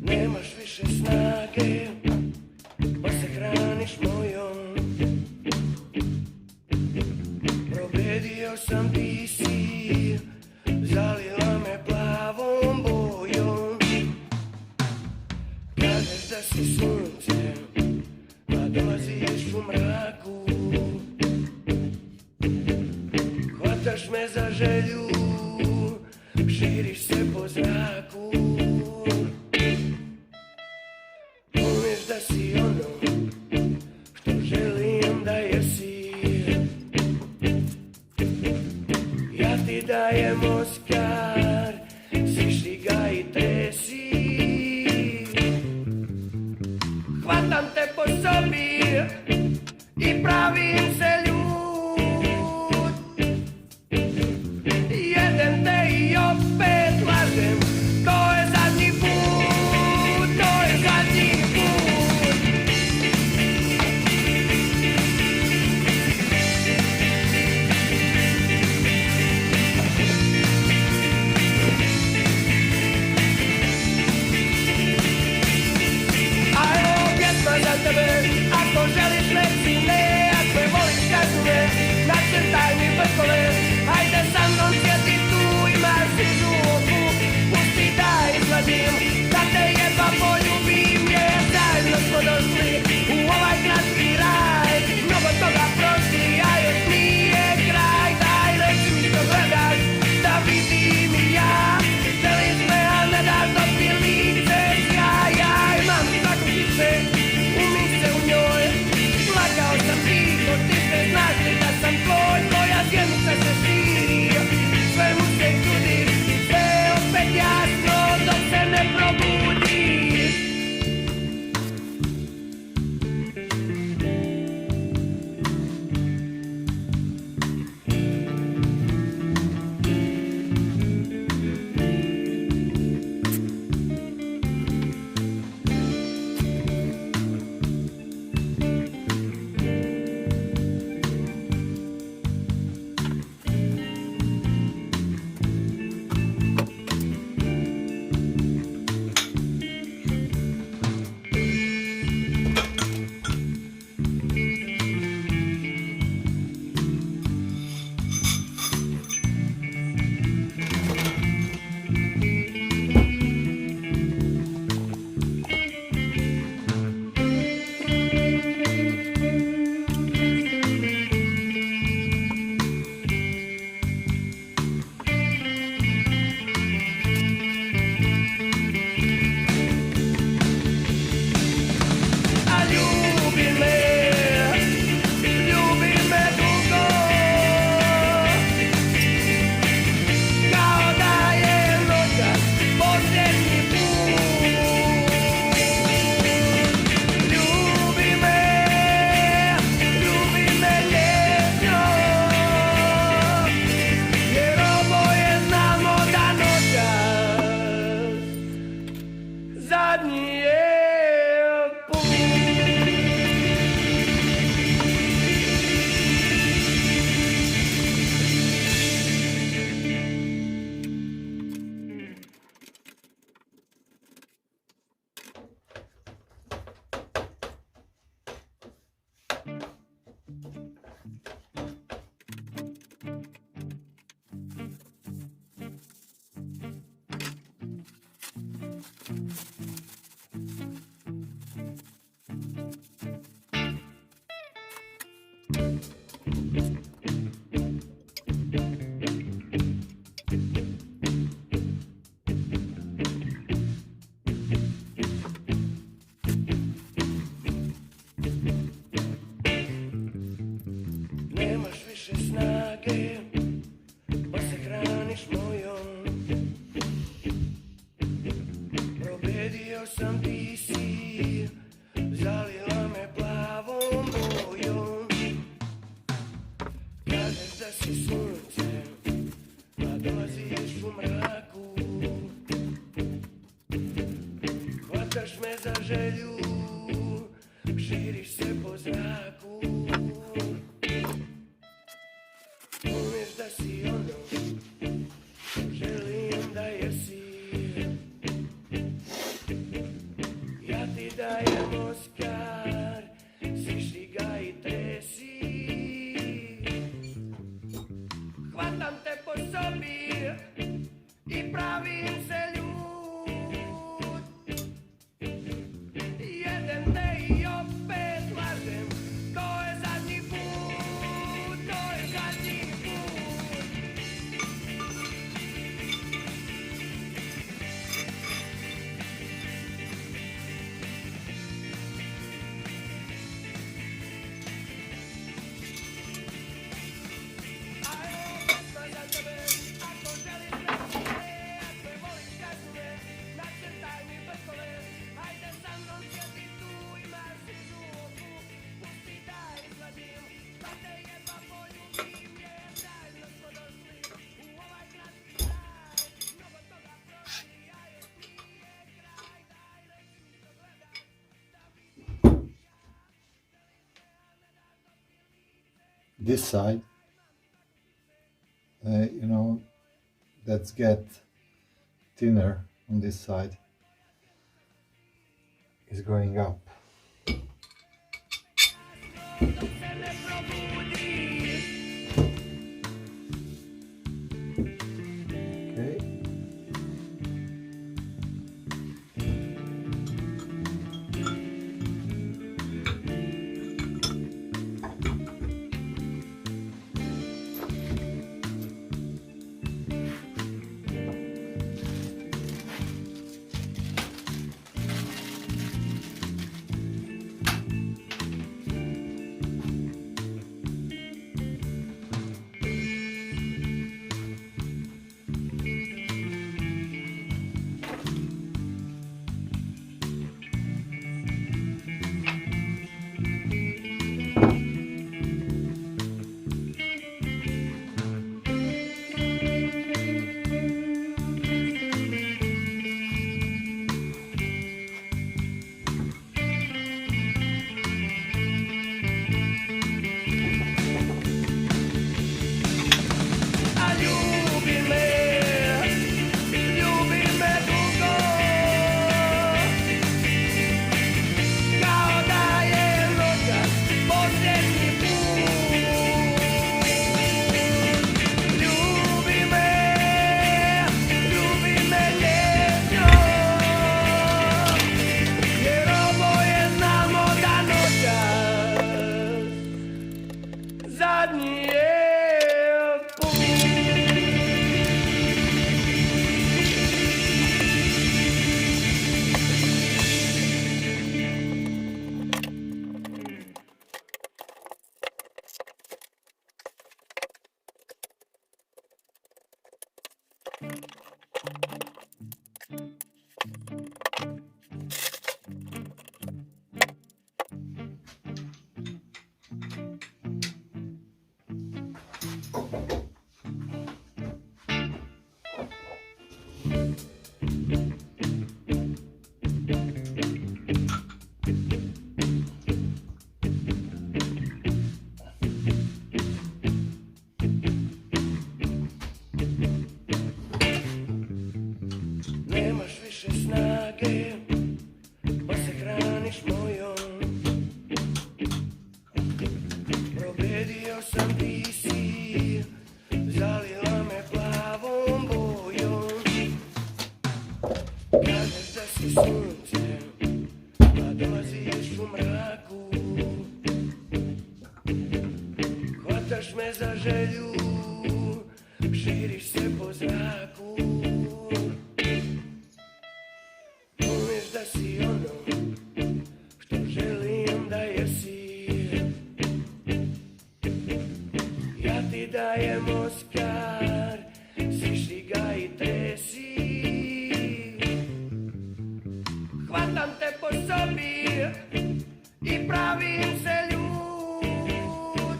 Nemaš više snage, pa se hraniš mojom. Probedio sam, ti si zalila me plavom bojom. Kažeš da si sunce, a dolaziš u mraku. Hvataš me za želju, širiš se po zraku. Umiješ da si ono što želim da jesi. Ja ti dajem Oskar, svišti ga i tresi. Hvatam te po sobi i pravim se ljud. Jedem te i opet lažem, to je zadnji put, to je zadnji put. A evo pjesma za tebe, ako želiš reci ne, ako je želju, širiš se po zraku. Umiješ da si ono, želim da jesi. Ja ti dajem Oskar, svišti ga i tresi. Hvatam te po sobi i pravim se ljud. Jedem te i opet lažem, to je zadnji put, to je zadnji put. A evo pesma za tebe, ako želiš većine, ako je voliš kaži me, nacrtaj mi brkove. Hajde sa mnom sjedi tu, imaš svižu oku, pusti da izvadim, pa te jedva poljubim, jer zajedno smo došli u ovaj kratki kraj. Mnogo toga prošli, a još nije kraj, daj reci mi što gledaš, da vidim. This side, let's get thinner on this side, is going up. Okay. A ljubi me dugo, kao da je noćas posljednji put. Ljubi me nježno, jer oboje znamo da noćas zadnji je put. Nemaš više snage, pa se hraniš mojom. Probedio sam, ti si zalila me plavom bojom. Kažeš da si sunce, a dolaziš u mraku. Hvataš me za želju, širiš se po zraku. Umiješ da si ono, što želim da jesi. Ja ti dajem Oskar, svišti ga i tresi. Hvatam te po sobi i pravim se ljud.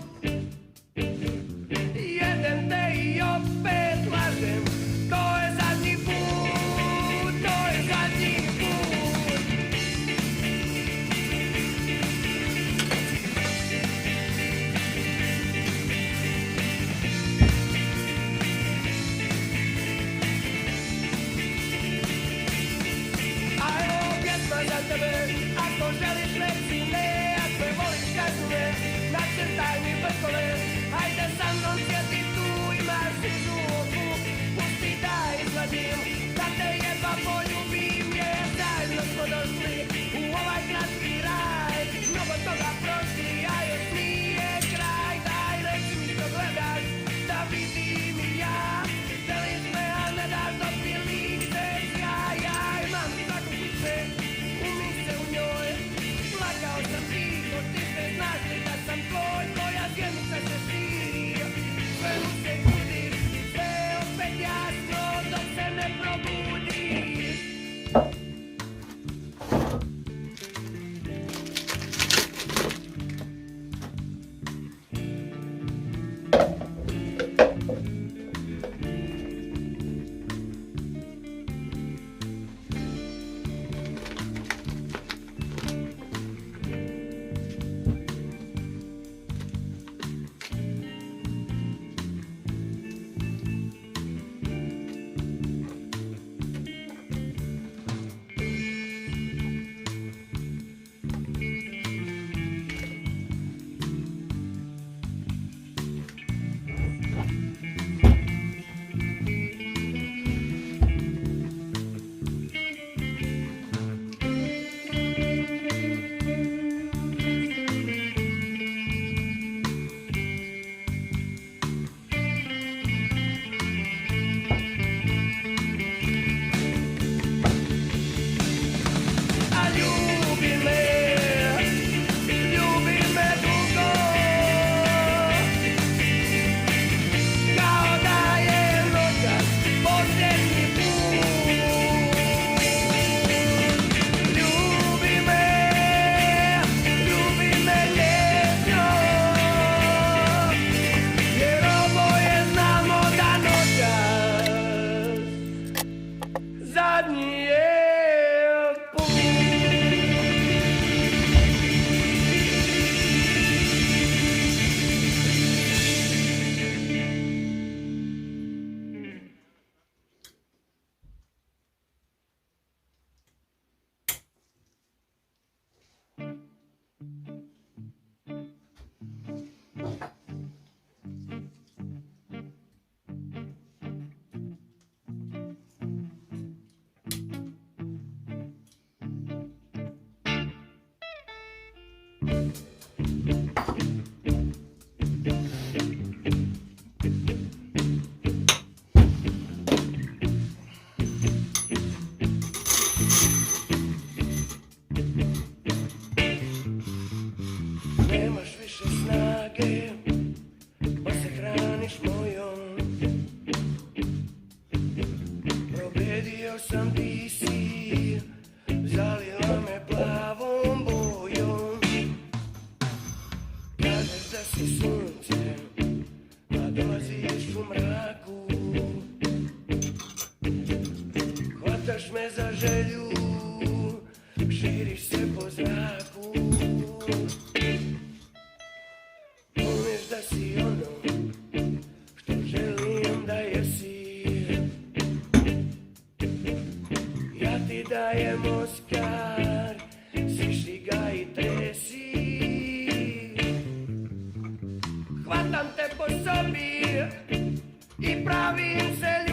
Jedem te i opet lažem, to je želiš reci ne, ako me voliš kaži me, nacrtaj mi vrtove, hajde sa mnom sjeti tu, imaš sižu oku, pusti da izvadim, da te jedva poljubim, jer zajedno smo došli u ovaj gradski raj, mnogo toga prošli, a još nije kraj, daj reci mi što gledaš, da vidim i ja, želiš me, a ne daš do prilike, ja imam svaku kuće, umim se u njoj, plakao sam tiho, ti se znaš li da sam tvoj, tvoja zjednica se širi, sve mu se kudiš, sve opet jasno, dok se ne probudiš. Zadnji je put. Nemaš više snage, pa se hraniš mojom. Probedio sam, ti si zalila me plavom bojom. Kažeš da si sunce, a dolaziš u mraku. Hvataš me za želju, širiš se po zraku. Umiješ da si ono što želim da jesi. Ja ti dajem Oskar, siši ga i tresi. Hvatam te po sobi i pravim se